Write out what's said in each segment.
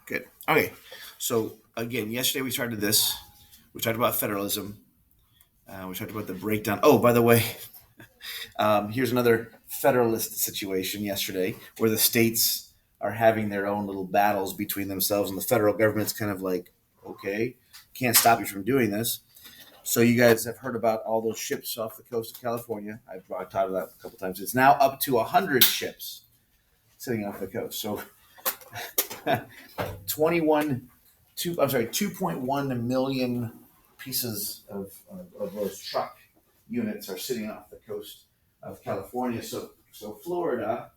Good. Okay. So again, yesterday we started this. We talked about federalism. We talked about the breakdown. Oh, by the way, here's another federalist situation yesterday where the states are having their own little battles between themselves, and the federal government's kind of like, okay, can't stop you from doing this. So you guys have heard about all those ships off the coast of California. I've talked about that a couple times. It's now up to 100 ships sitting off the coast. So 21 two I'm sorry 2.1 million pieces of those truck units are sitting off the coast of California. So Florida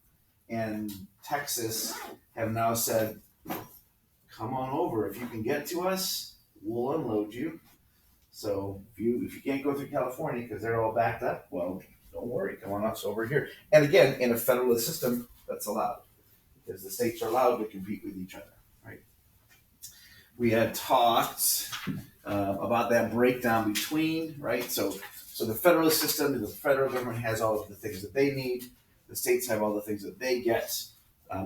and Texas have now said, come on over. If you can get to us, we'll unload you. So if you can't go through California because they're all backed up, well, don't worry, come on us over here. And again, in a federalist system, that's allowed because the states are allowed to compete with each other, right? We had talked about that breakdown between, right? So the federalist system, the federal government has all of the things that they need. The states have all the things that they get.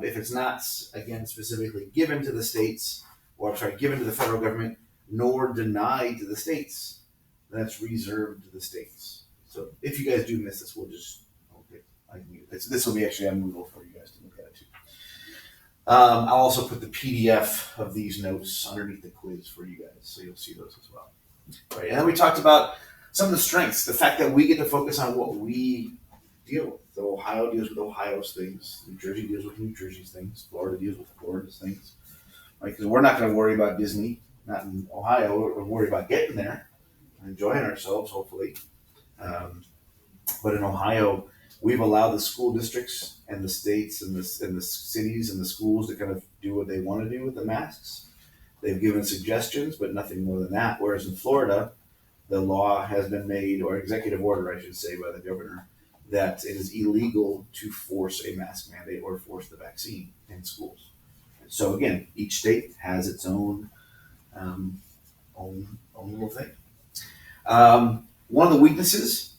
If it's not, again, specifically given to the states, or I'm sorry, given to the federal government, nor denied to the states, that's reserved to the states. So if you guys do miss this, we'll just, okay, this will be actually on Moodle for you guys to look at it too. I'll also put the PDF of these notes underneath the quiz for you guys, so you'll see those as well. Right, and then we talked about some of the strengths, the fact that we get to focus on what we deal with. So Ohio deals with Ohio's things, New Jersey deals with New Jersey's things, Florida deals with Florida's things, right? Because we're not going to worry about Disney, not in Ohio. We're worried about getting there, enjoying ourselves, hopefully. Um, but in Ohio, we've allowed the school districts and the states and the cities and the schools to kind of do what they want to do with the masks. They've given suggestions, but nothing more than that. Whereas in Florida, the law has been made, or executive order, I should say, by the governor, that it is illegal to force a mask mandate or force the vaccine in schools. So again, each state has its um, own little thing. One of the weaknesses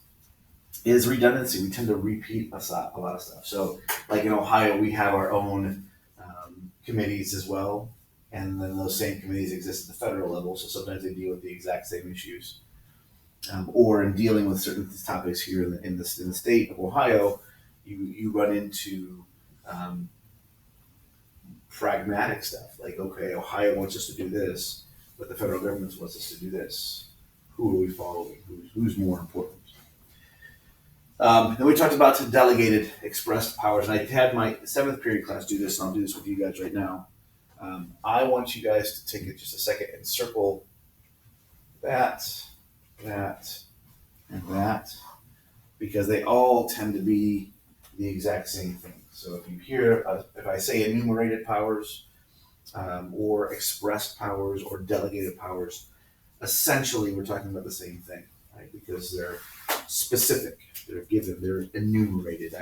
is redundancy. We tend to repeat a lot of stuff. So, like in Ohio, we have our own committees as well, and then those same committees exist at the federal level. So sometimes they deal with the exact same issues, or in dealing with certain topics here in the state of Ohio, you run into um, pragmatic stuff like, okay, Ohio wants us to do this, but the federal government wants us to do this. Who are we following? Who's more important? And we talked about delegated expressed powers, and I had my seventh period class do this, and I'll do this with you guys right now. I want you guys to take it just a second and circle that, that, and that, because they all tend to be the exact same thing. So if you hear, if I say enumerated powers, or expressed powers, or delegated powers, essentially we're talking about the same thing, right? Because they're specific, they're given, they're enumerated.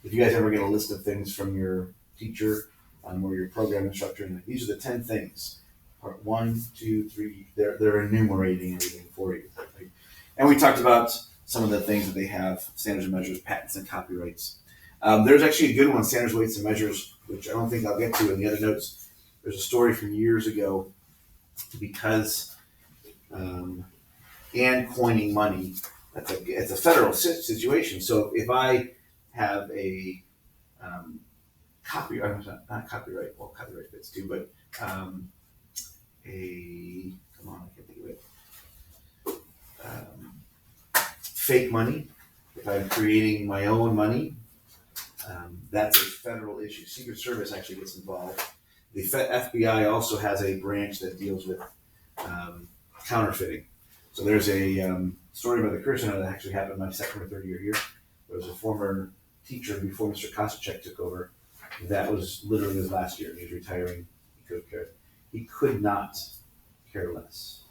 If you guys ever get a list of things from your teacher, or your program instructor, and these are the 10 things. Part one, two, three. They're enumerating everything for you. Right? And we talked about some of the things that they have: standards and measures, patents, and copyrights. There's actually a good one, standards, weights, and measures, which I don't think I'll get to in the other notes. There's a story from years ago because and coining money. It's a federal situation. So if I have a not copyright, well, copyright fits too, but come on, I can't think of it. Um, Fake money. If I'm creating my own money, that's a federal issue. Secret Service actually gets involved. The FBI also has a branch that deals with counterfeiting. So there's a story about the Career Center that actually happened my second or third year here. There was a former teacher before Mr. Kosachek took over. That was literally his last year. He was retiring. He could not care less.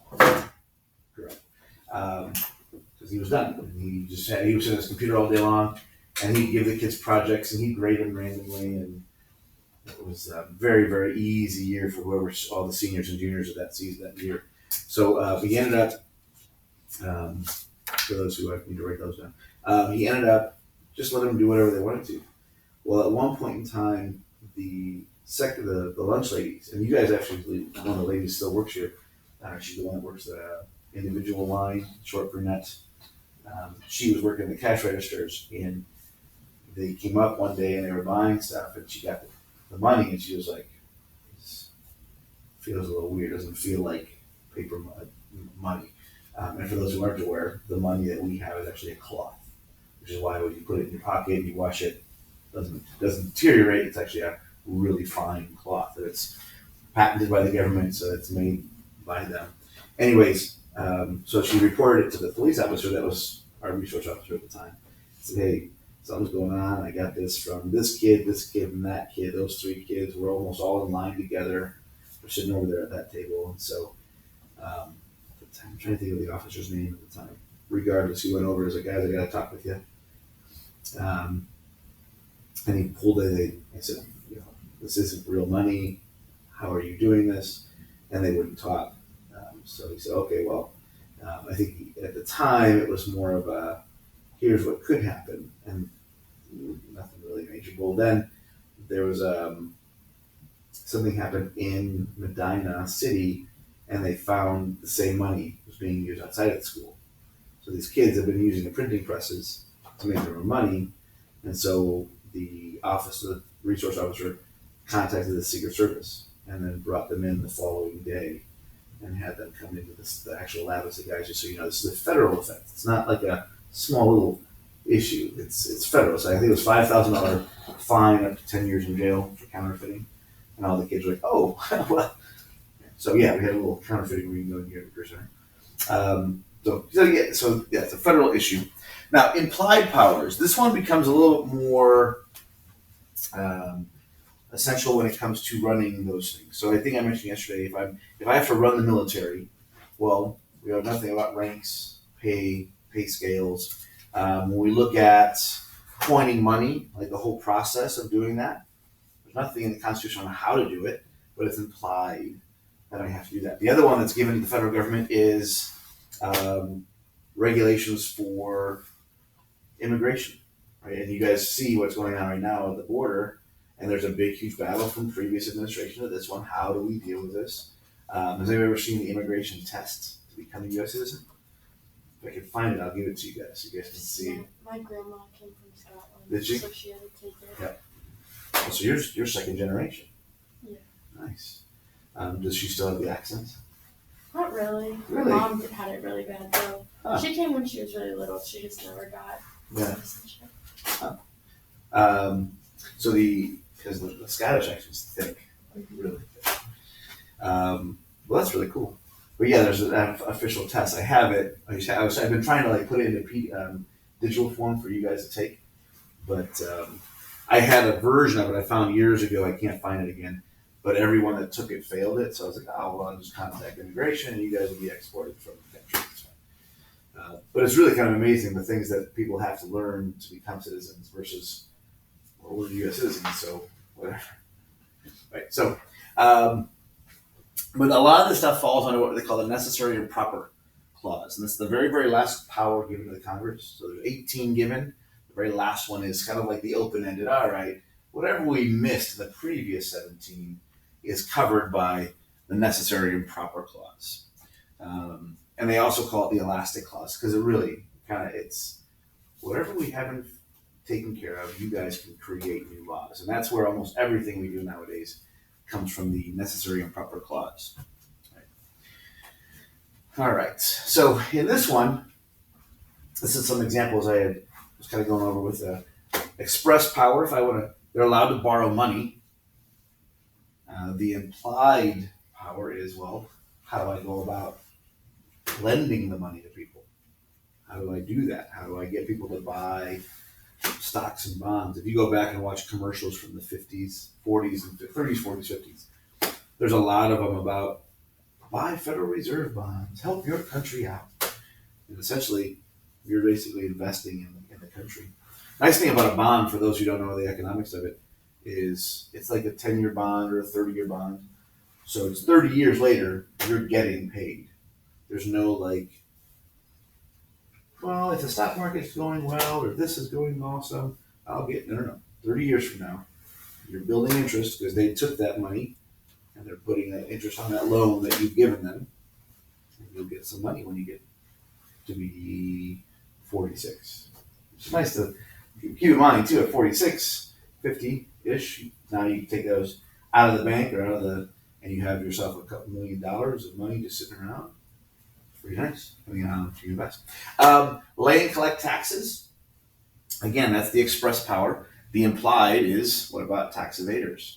Correct. Because he was done. He was at his computer all day long, and he'd give the kids projects, and he'd grade them randomly, and it was a very, very easy year for all the seniors and juniors of that season that year. So he ended up, for those who need to write those down, he ended up just letting them do whatever they wanted to. Well, at one point in time, the the lunch ladies, and you guys actually, one of the ladies still works here. She's the one that works the individual line, short brunette. She was working the cash registers, and they came up one day and they were buying stuff, and she got the money, and she was like, "This feels a little weird. Doesn't feel like money." And for those who aren't aware, the money that we have is actually a cloth, which is why when you put it in your pocket and you wash it, doesn't deteriorate. It's actually a really fine cloth. And it's patented by the government, so it's made by them. Anyways, so she reported it to the police officer that was our resource officer at the time. Said, "Hey, something's going on. I got this from this kid, and that kid. Those three kids were almost all in line together. We're sitting over there at that table." And so I'm trying to think of the officer's name at the time. Regardless, he went over as a guy, I got to talk with you. And he pulled it. I said, "This isn't real money. How are you doing this?" And they wouldn't talk. So he said, "Okay, well, I think at the time it was more of a, here's what could happen," and nothing really major. Well, then there was something happened in Medina City, and they found the same money was being used outside of the school. So these kids have been using the printing presses to make their own money, and so the office of the resource officer contacted the Secret Service and then brought them in the following day and had them come into the actual lab and say, "Guys, just so you know, this is a federal offense. It's not like a small little issue. It's federal." So I think it was $5,000 fine, up to 10 years in jail for counterfeiting. And all the kids were like, "Oh, well." So yeah, we had a little counterfeiting ring going here at the Center. So yeah, it's a federal issue. Now, implied powers. This one becomes a little bit more essential when it comes to running those things. So I think I mentioned yesterday, if I have to run the military, well, we know nothing about ranks, pay scales. When we look at coining money, like the whole process of doing that, there's nothing in the Constitution on how to do it, but it's implied that I have to do that. The other one that's given to the federal government is regulations for immigration, right? And you guys see what's going on right now at the border, and there's a big, huge battle from previous administration to this one. How do we deal with this? Has anyone ever seen the immigration test to become a U.S. citizen? If I can find it, I'll give it to you guys so you guys can see. My grandma came from Scotland. Did she? So she had to take it. Yep. Oh, so you're second generation. Yeah. Nice. Does she still have the accent? Not really. Really? My mom had it really bad though. Huh. She came when she was really little. She just never got citizenship. So because the Scottish accent's thick, like really thick. Well, that's really cool. But yeah, there's an official test. I have it. I've been trying to like put it into digital form for you guys to take, but I had a version of it I found years ago. I can't find it again, but everyone that took it failed it. So I was like, oh well, I'll just contact immigration, and you guys will be exported from the country. But it's really kind of amazing the things that people have to learn to become citizens versus, well, we're U.S. citizens, so whatever. Right. So, but a lot of this stuff falls under what they call the necessary and proper clause, and it's the very, very last power given to the Congress. So there's 18 given. The very last one is kind of like the open-ended. All right, whatever we missed in the previous 17 is covered by the necessary and proper clause. And they also call it the elastic clause because it really it's whatever we haven't taken care of, you guys can create new laws. And that's where almost everything we do nowadays comes from the necessary and proper clause. All right. So in this one, this is some examples I was kind of going over with express power. If I want to, they're allowed to borrow money. The implied power is, well, how do I go about lending the money to people? How do I do that? How do I get people to buy stocks and bonds? If you go back and watch commercials from the 50s, 40s, and 30s, 40s, 50s, there's a lot of them about buy Federal Reserve bonds, help your country out. And essentially, you're basically investing in the country. Nice thing about a bond, for those who don't know the economics of it, is it's like a 10-year bond or a 30-year bond. So it's 30 years later, you're getting paid. There's no like, well, if the stock market's going well or this is going awesome, I'll get, no. 30 years from now, you're building interest because they took that money and they're putting that interest on that loan that you've given them. And you'll get some money when you get to be 46. It's nice to keep in mind too, at 46, 50-ish, now you take those out of the bank or and you have yourself a couple $1 million of money just sitting around. It's pretty nice. I mean, how much you invest. Lay and collect taxes. Again, that's the express power. The implied is, what about tax evaders?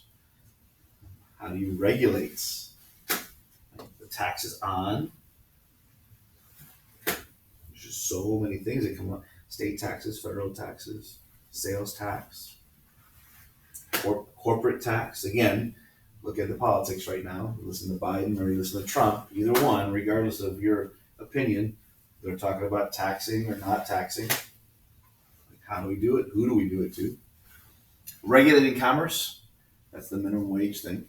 How do you regulate the taxes on? There's just so many things that come up. State taxes, federal taxes, sales tax, corporate tax. Again, look at the politics right now. You listen to Biden or you listen to Trump, either one, regardless of your opinion, they're talking about taxing or not taxing. How do we do it? Who do we do it to? Regulating commerce. That's the minimum wage thing.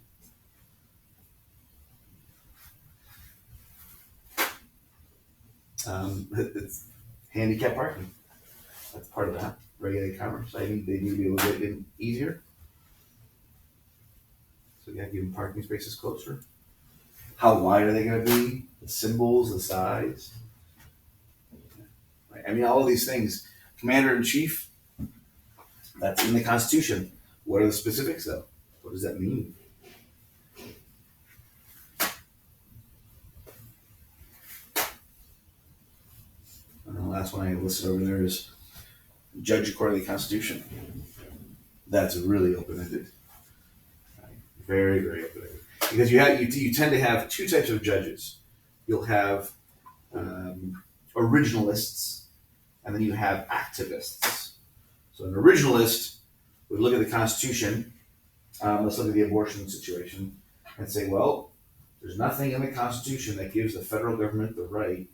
It's handicap parking. That's part of that. Regulating commerce. I think they need to be able to get in easier. So you have to give them parking spaces closer. How wide are they going to be? The symbols, the size. Right. I mean, all of these things. Commander-in-Chief, that's in the Constitution. What are the specifics, though? What does that mean? And the last one I listed over there is judge according to the Constitution. That's really open-ended. Right? Very, very open-ended. Because you tend to have two types of judges. You'll have originalists, and then you have activists. So an originalist would look at the Constitution, let's look at the abortion situation, and say, well, there's nothing in the Constitution that gives the federal government the right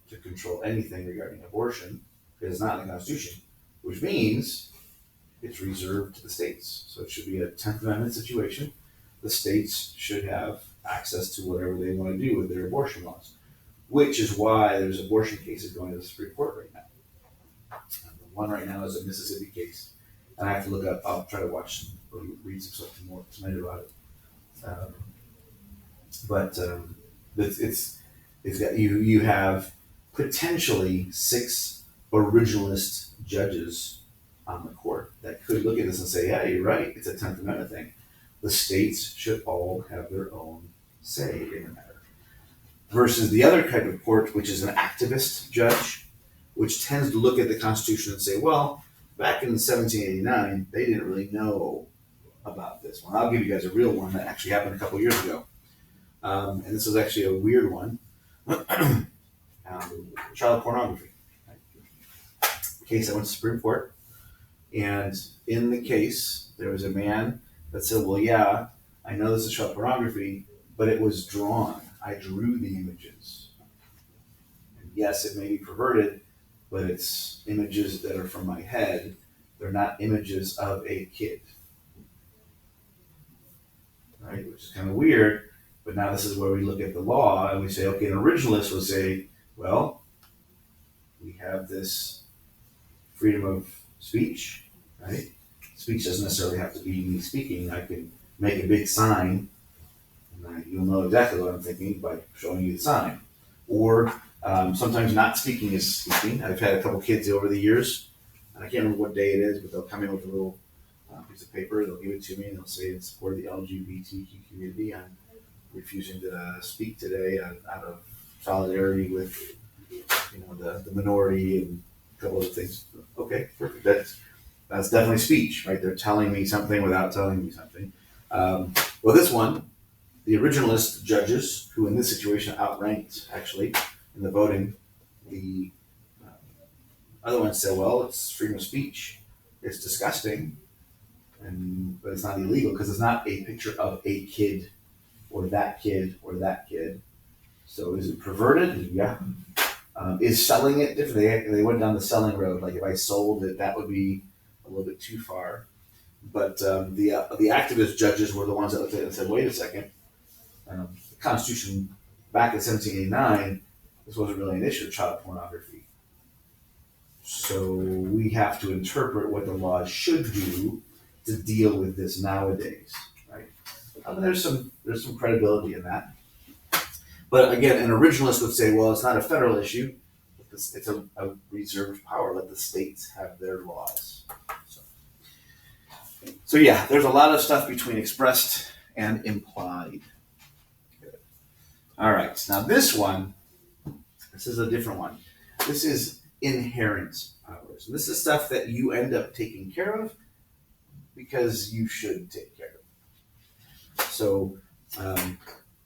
to control anything regarding abortion, because it's not in the Constitution, which means it's reserved to the states. So it should be a 10th Amendment situation. The states should have access to whatever they want to do with their abortion laws, which is why there's abortion cases going to the Supreme Court right now. The one right now is a Mississippi case, and I have to look up. I'll try to watch or read some stuff more tonight about it. But it's got you have potentially 6 originalist judges on the court that could look at this and say, yeah, you're right, it's a 10th Amendment thing. The states should all have their own say in the matter. Versus the other type of court, which is an activist judge, which tends to look at the Constitution and say, well, back in 1789, they didn't really know about this one. I'll give you guys a real one that actually happened a couple years ago. And this was actually a weird one. Child pornography. Case that went to Supreme Court. And in the case, there was a man that said, well, yeah, I know this is child pornography, but it was drawn. I drew the images. And yes, it may be perverted, but it's images that are from my head. They're not images of a kid. Right? Which is kind of weird, but now this is where we look at the law and we say, okay, an originalist would say, well, we have this freedom of speech, right? Speech doesn't necessarily have to be me speaking. I can make a big sign, and you'll know exactly what I'm thinking by showing you the sign. Or sometimes not speaking is speaking. I've had a couple kids over the years, and I can't remember what day it is, but they'll come in with a little piece of paper. They'll give it to me, and they'll say in support of the LGBTQ community. I'm refusing to speak today out of solidarity with the minority and a couple other things. Okay, perfect. That's definitely speech, right? They're telling me something without telling me something. Well, this one, the originalist judges, who in this situation outranked actually in the voting, the other ones said, well, it's freedom of speech. It's disgusting, but it's not illegal because it's not a picture of a kid or that kid or that kid. So is it perverted? Yeah. Is selling it different? They went down the selling road. Like if I sold it, that would be a little bit too far. But the activist judges were the ones that looked at it and said, wait a second. The Constitution back in 1789, this wasn't really an issue of child pornography. So we have to interpret what the law should do to deal with this nowadays, right? There's some credibility in that. But again, an originalist would say, well, it's not a federal issue. It's a reserved power. Let the states have their laws. So yeah, there's a lot of stuff between expressed and implied. Good. All right, now this is a different one. This is inherent powers. This is stuff that you end up taking care of because you should take care of. So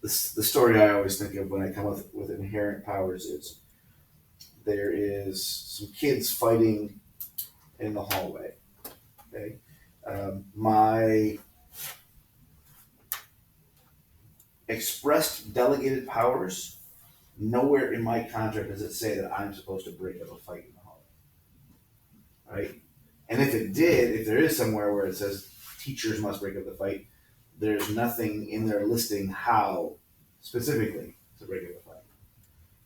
the story I always think of when I come up with inherent powers is there is some kids fighting in the hallway. Okay, my expressed delegated powers, nowhere in my contract does it say that I'm supposed to break up a fight in the hallway, right? And if it did, if there is somewhere where it says teachers must break up the fight, there's nothing in there listing how specifically to break up the fight,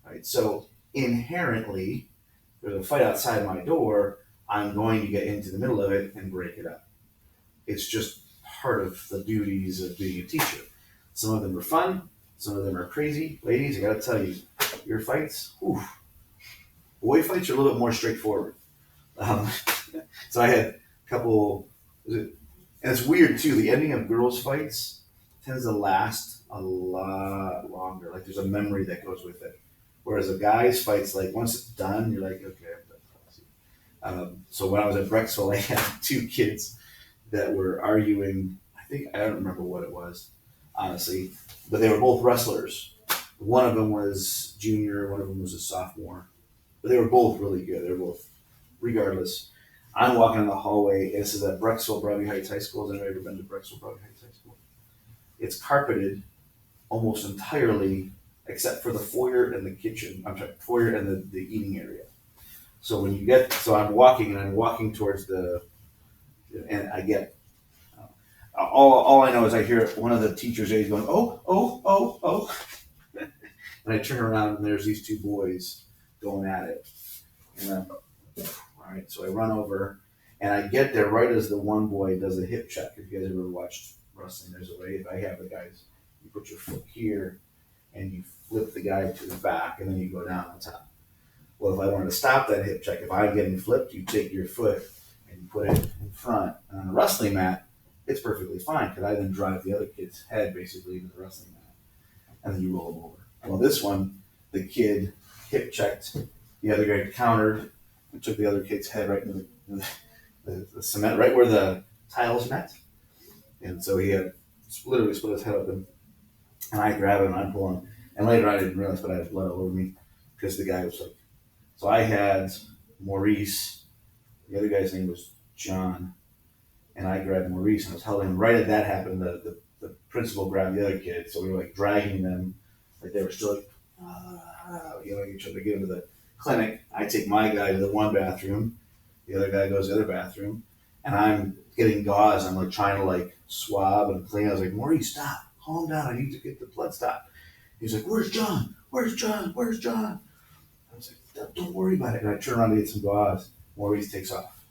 right? So inherently, there's a fight outside my door, I'm going to get into the middle of it and break it up. It's just part of the duties of being a teacher. Some of them are fun, some of them are crazy. Ladies, I gotta tell you, your fights, boy fights are a little bit more straightforward. So I had a couple, and it's weird too, the ending of girls' fights tends to last a lot longer. Like there's a memory that goes with it. Whereas a guy's fights, like once it's done, you're like, okay, I'm done. So when I was at Brexville, I had two kids that were arguing. I don't remember what it was, honestly, but they were both wrestlers. One of them was junior, one of them was a sophomore, but they were both really good. They were both, regardless. I'm walking in the hallway, and this is at Brexville Broadview Heights High School. Has anybody ever been to Brexville Broadview Heights High School? It's carpeted almost entirely, except for the foyer and the kitchen. I'm sorry, foyer and the eating area. So when you get, so I'm walking towards and I get, all I know is I hear one of the teachers' aides going, oh. And I turn around and there's these two boys going at it. And I'm, all right, so I run over and I get there right as the one boy does a hip check. If you guys ever watched wrestling, there's a way, if I have the guys, you put your foot here and you flip the guy to the back and then you go down on top. Well, if I wanted to stop that hip check, if I'm getting flipped, you take your foot and you put it in front. And on a wrestling mat, it's perfectly fine because I then drive the other kid's head basically into the wrestling mat. And then you roll him over. Well, this one, the kid hip checked, the other guy countered, and took the other kid's head right into the cement, right where the tiles met. And so he had literally split his head open. And I grab him and I'm pulling. And later I didn't realize, but I had blood all over me because the guy was like, so I had Maurice, the other guy's name was John, and I grabbed Maurice and I was holding him. Right as that happened, the principal grabbed the other kid, so we were like dragging them, like they were still like, each other to get into the clinic. I take my guy to the one bathroom, the other guy goes to the other bathroom, and I'm getting gauze. I'm like trying to like swab and clean. I was like, Maurice, stop, calm down. I need to get the blood stopped. He's like, where's John? Where's John? Where's John? I was like, don't worry about it. And I turn around to get some gauze. Maurice takes off.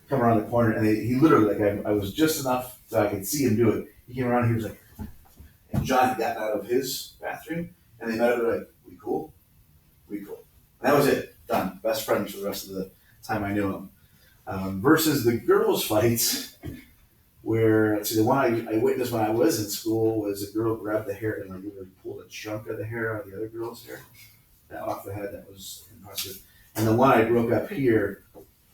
Come around the corner, and he literally, like, I was just enough so I could see him do it. He came around, he was like, and John had gotten out of his bathroom, and they met up, like, we cool? We cool. And that was it. Done. Best friends for the rest of the time I knew him. Versus the girls' fights, where, let's see, the one I witnessed when I was in school was a girl grabbed the hair and like literally pulled a chunk of the hair out of the other girl's hair. That off the head, that was impressive. And the one I broke up here,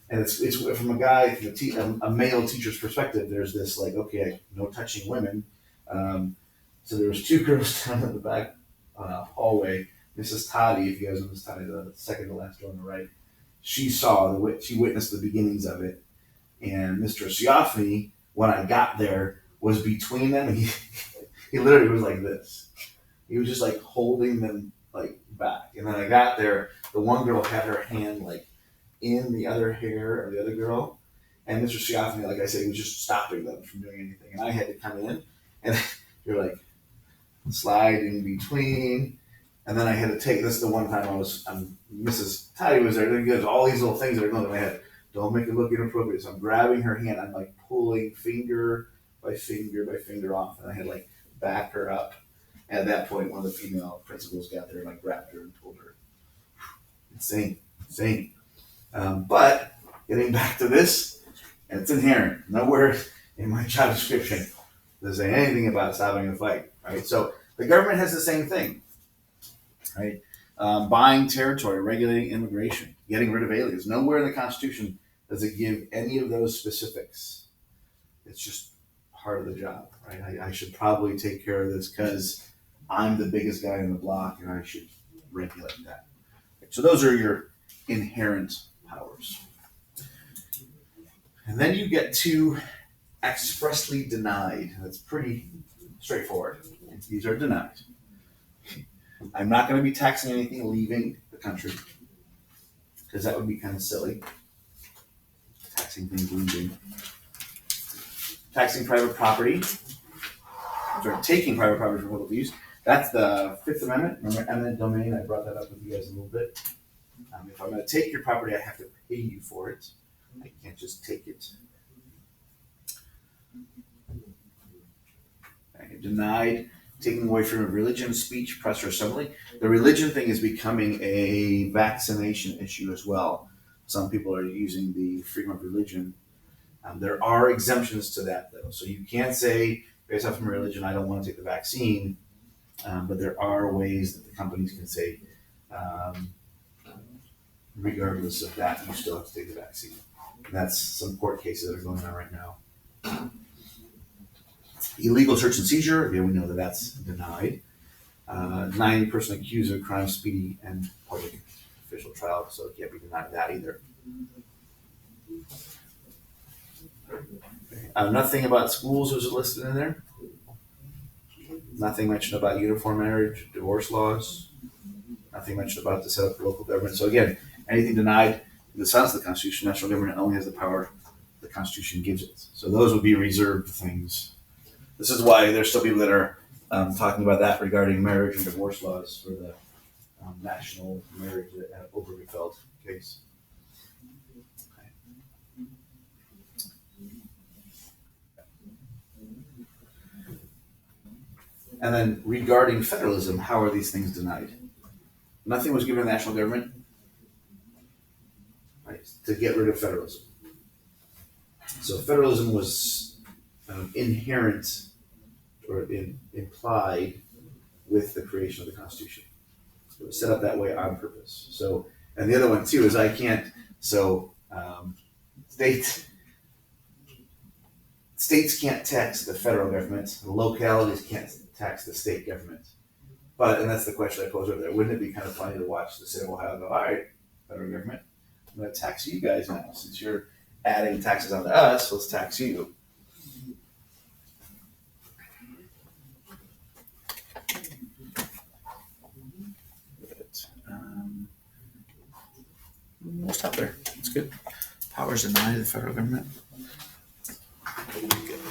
and it's from a guy, from a male teacher's perspective, there's this like, okay, no touching women. So there was two girls down in the back hallway. Mrs. Toddy, if you guys know Mrs. Toddy, the second to last door on the right, she witnessed the beginnings of it. And Mr. Siafni, when I got there, was between them, and he literally was like this. He was just like holding them like back. And then I got there, the one girl had her hand like in the other hair of the other girl, and Mr. Siafni, like I said, he was just stopping them from doing anything. And I had to come in, and you're like slide in between. And then I had to take this the one time Mrs. Toddy was there. There's all these little things that are going through my head. Don't make it look inappropriate. So I'm grabbing her hand. I'm like pulling finger by finger by finger off, and I had like backed her up. And at that point, one of the female principals got there and like grabbed her and told her, insane. But getting back to this, and it's inherent. Nowhere in my job description does it say anything about stopping a fight, right? So the government has the same thing, right? Buying territory, regulating immigration, getting rid of aliens. Nowhere in the Constitution does it give any of those specifics. It's just part of the job, right? I should probably take care of this because I'm the biggest guy in the block and I should regulate that. So those are your inherent powers. And then you get to expressly denied. That's pretty straightforward. These are denied. I'm not going to be taxing anything leaving the country because that would be kind of silly. Taxing things leaving. Taxing private property. Taking private property for public use. That's the Fifth Amendment. Remember eminent domain? I brought that up with you guys a little bit. If I'm going to take your property, I have to pay you for it. I can't just take it. Denied taking away freedom of religion, speech, press, or assembly. The religion thing is becoming a vaccination issue as well. Some people are using the freedom of religion. There are exemptions to that, though. So you can't say, based off of religion, I don't want to take the vaccine. But there are ways that the companies can say, regardless of that, you still have to take the vaccine. And that's some court cases that are going on right now. Illegal search and seizure, we know that that's denied. Denying the person accused of a crime, speedy and public official trial, so it can't be denied that either. Nothing about schools was listed in there. Nothing mentioned about uniform marriage, divorce laws. Nothing mentioned about the setup for local government. So again, anything denied in the sense of the Constitution, national government only has the power the Constitution gives it. So those would be reserved things. This is why there's still people that are talking about that regarding marriage and divorce laws for the national marriage Obergefell case. Okay. And then regarding federalism, how are these things denied? Nothing was given to the national government, right, to get rid of federalism. So federalism was inherent or implied with the creation of the Constitution. It was set up that way on purpose. So, and the other one too is I can't. So states can't tax the federal government. The localities can't tax the state government. And that's the question I posed over there. Wouldn't it be kind of funny to watch the state of Ohio go, all right, federal government, I'm going to tax you guys now. Since you're adding taxes onto us, let's tax you. We'll stop there. It's good. Powers denied to the federal government. Good.